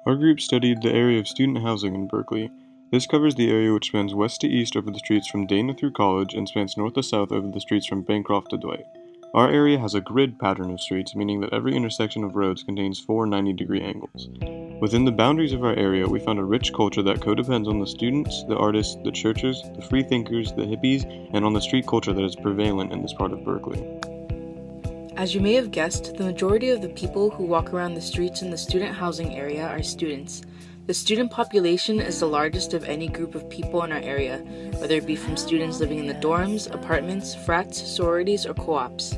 Our group studied the area of student housing in Berkeley. This covers the area which spans west to east over the streets from Dana through College and spans north to south over the streets from Bancroft to Dwight. Our area has a grid pattern of streets, meaning that every intersection of roads contains four 90-degree angles. Within the boundaries of our area, we found a rich culture that co-depends on the students, the artists, the churches, the free thinkers, the hippies, and on the street culture that is prevalent in this part of Berkeley. As you may have guessed, the majority of the people who walk around the streets in the student housing area are students. The student population is the largest of any group of people in our area, whether it be from students living in the dorms, apartments, frats, sororities, or co-ops.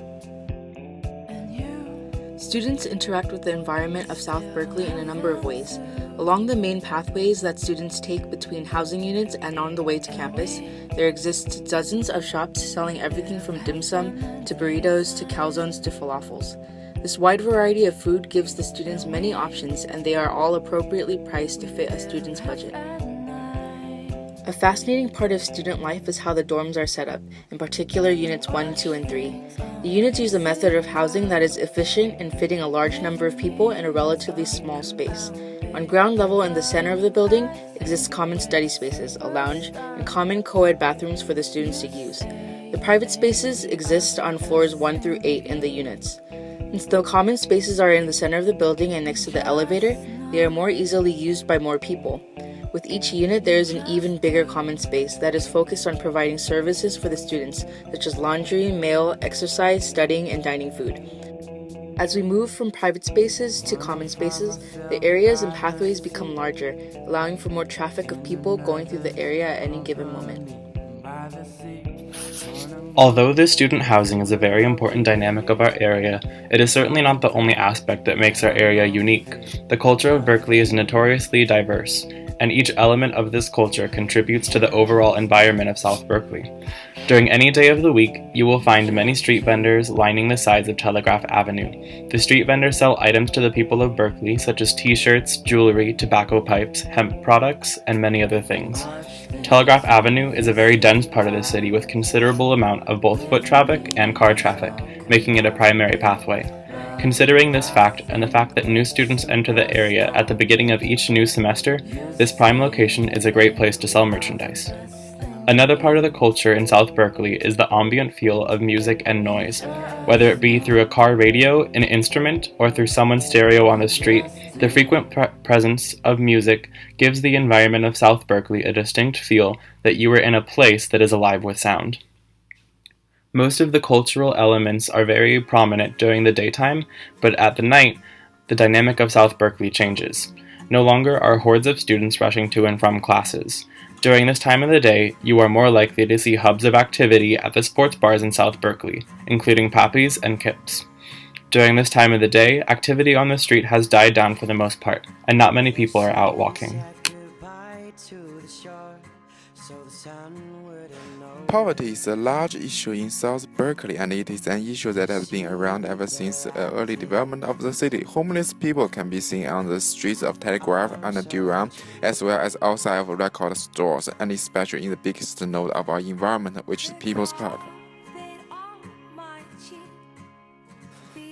Students interact with the environment of South Berkeley in a number of ways. Along the main pathways that students take between housing units and on the way to campus, there exist dozens of shops selling everything from dim sum to burritos to calzones to falafels. This wide variety of food gives the students many options, and they are all appropriately priced to fit a student's budget. A fascinating part of student life is how the dorms are set up, in particular Units 1, 2, and 3. The units use a method of housing that is efficient in fitting a large number of people in a relatively small space. On ground level in the center of the building exists common study spaces, a lounge, and common co-ed bathrooms for the students to use. The private spaces exist on floors 1 through 8 in the units. Since the common spaces are in the center of the building and next to the elevator, they are more easily used by more people. With each unit, there is an even bigger common space that is focused on providing services for the students, such as laundry, mail, exercise, studying, and dining food. As we move from private spaces to common spaces, the areas and pathways become larger, allowing for more traffic of people going through the area at any given moment. Although this student housing is a very important dynamic of our area, it is certainly not the only aspect that makes our area unique. The culture of Berkeley is notoriously diverse, and each element of this culture contributes to the overall environment of South Berkeley. During any day of the week, you will find many street vendors lining the sides of Telegraph Avenue. The street vendors sell items to the people of Berkeley, such as t-shirts, jewelry, tobacco pipes, hemp products, and many other things. Telegraph Avenue is a very dense part of the city with considerable amount of both foot traffic and car traffic, making it a primary pathway. Considering this fact and the fact that new students enter the area at the beginning of each new semester, this prime location is a great place to sell merchandise. Another part of the culture in South Berkeley is the ambient feel of music and noise. Whether it be through a car radio, an instrument, or through someone's stereo on the street, the frequent presence of music gives the environment of South Berkeley a distinct feel that you are in a place that is alive with sound. Most of the cultural elements are very prominent during the daytime, but at the night, the dynamic of South Berkeley changes. No longer are hordes of students rushing to and from classes. During this time of the day, you are more likely to see hubs of activity at the sports bars in South Berkeley, including Pappy's and Kip's. During this time of the day, activity on the street has died down for the most part, and not many people are out walking. Poverty is a large issue in South Berkeley, and it is an issue that has been around ever since the early development of the city. Homeless people can be seen on the streets of Telegraph and Durham, as well as outside of record stores, and especially in the biggest node of our environment, which is People's Park.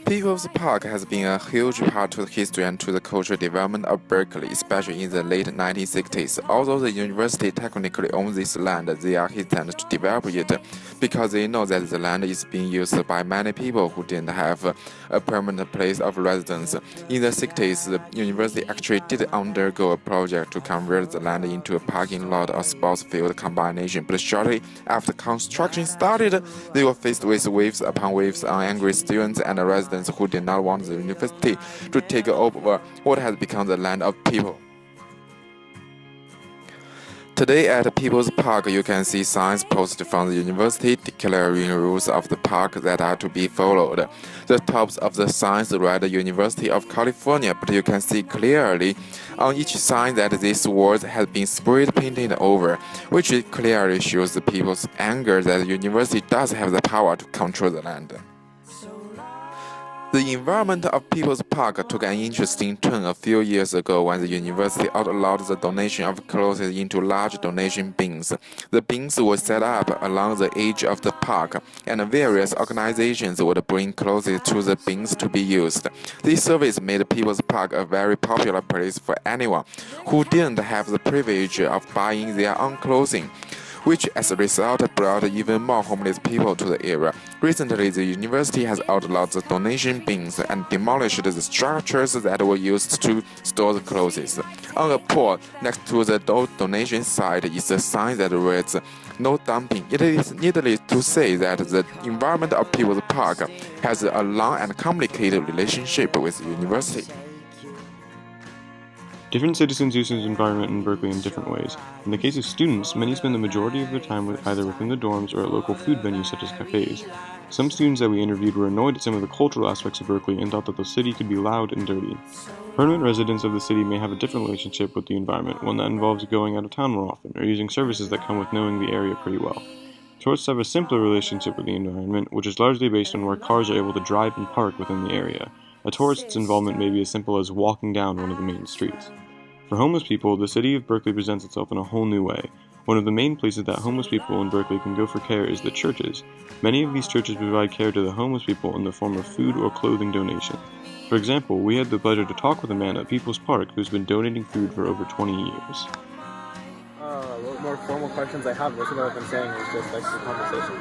People's Park has been a huge part to the history and to the cultural development of Berkeley, especially in the late 1960s. Although the university technically owns this land, they are hesitant to develop it because they know that the land is being used by many people who didn't have a permanent place of residence. In the 60s, the university actually did undergo a project to convert the land into a parking lot or sports field combination, but shortly after construction started, they were faced with waves upon waves of angry students and residents who did not want the university to take over what has become the land of people. Today at People's Park, you can see signs posted from the university declaring rules of the park that are to be followed. The tops of the signs read University of California, but you can see clearly on each sign that these words have been spray painted over, which clearly shows the people's anger that the university does have the power to control the land. The environment of People's Park took an interesting turn a few years ago when the university outlawed the donation of clothes into large donation bins. The bins were set up along the edge of the park, and various organizations would bring clothes to the bins to be used. This service made People's Park a very popular place for anyone who didn't have the privilege of buying their own clothing, which as a result brought even more homeless people to the area. Recently, the university has outlawed the donation bins and demolished the structures that were used to store the clothes. On a pole next to the donation site is a sign that reads, "No dumping." It is needless to say that the environment of People's Park has a long and complicated relationship with the university. Different citizens use this environment in Berkeley in different ways. In the case of students, many spend the majority of their time either within the dorms or at local food venues such as cafes. Some students that we interviewed were annoyed at some of the cultural aspects of Berkeley and thought that the city could be loud and dirty. Permanent residents of the city may have a different relationship with the environment, one that involves going out of town more often or using services that come with knowing the area pretty well. Tourists have a simpler relationship with the environment, which is largely based on where cars are able to drive and park within the area. A tourist's involvement may be as simple as walking down one of the main streets. For homeless people, the city of Berkeley presents itself in a whole new way. One of the main places that homeless people in Berkeley can go for care is the churches. Many of these churches provide care to the homeless people in the form of food or clothing donation. For example, we had the pleasure to talk with a man at People's Park who's been donating food for over 20 years. More formal questions I have. Most of what I've been saying is just like the conversation.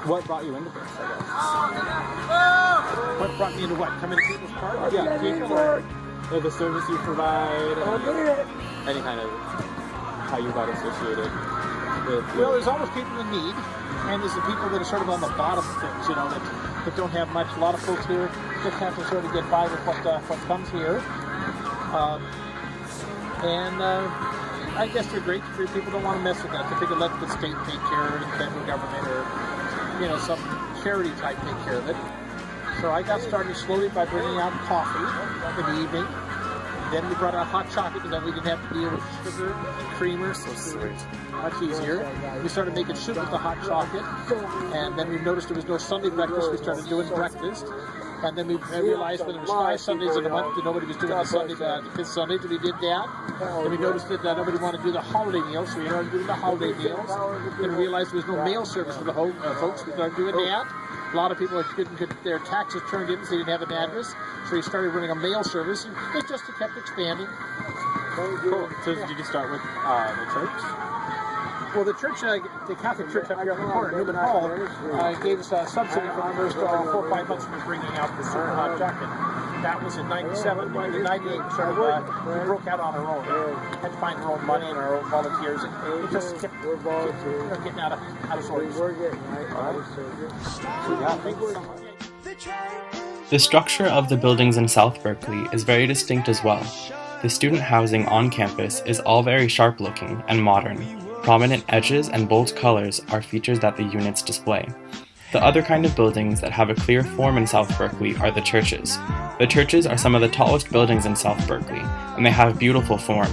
What brought you into this, I guess? What brought me into what? Coming to People's Park? Yeah, the service you provide, any kind of how you got associated with. Well, there's always people in need, and there's the people that are sort of on the bottom of things, you know, that don't have much. A lot of folks here just have to sort of get by with what comes here. I guess they're great for people don't want to mess with that. They figure let the state take care of it, the federal government, or some charity type take care of it. So I got started slowly by bringing out coffee in the evening. Then we brought out hot chocolate because then we didn't have to deal with sugar, creamer, so sweet, much easier. We started making soup with the hot chocolate, and then we noticed there was no Sunday breakfast. We started doing breakfast. And then we realized when it was 5 Sundays in a month that nobody was doing the 5th Sunday, so we did that. Then we noticed that nobody wanted to do the holiday meals, so we started doing the holiday meals. Then we realized there was no mail service for the folks, we started doing that. A lot of people couldn't get their taxes turned in because they didn't have an address, so we started running a mail service, and it just kept expanding. Cool. So did you start with the church? Well, the church, the Catholic Church up here on the corner, Newman Hall, gave us a subsidy for the first 4 or 5 months for bringing out the super hot chocolate. That was in 97. In 98, we broke out on our own. Had to find our own money and our own volunteers. And it just kept getting out of sorts. The structure of the buildings in South Berkeley is very distinct as well. The student housing on campus is all very sharp looking and modern. Prominent edges and bold colors are features that the units display. The other kind of buildings that have a clear form in South Berkeley are the churches. The churches are some of the tallest buildings in South Berkeley, and they have beautiful form.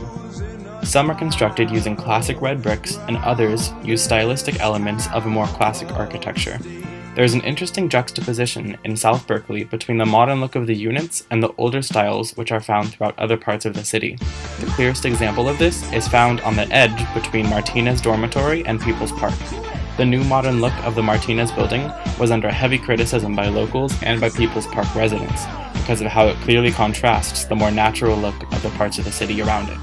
Some are constructed using classic red bricks, and others use stylistic elements of a more classic architecture. There is an interesting juxtaposition in South Berkeley between the modern look of the units and the older styles which are found throughout other parts of the city. The clearest example of this is found on the edge between Martinez Dormitory and People's Park. The new modern look of the Martinez building was under heavy criticism by locals and by People's Park residents because of how it clearly contrasts the more natural look of the parts of the city around it.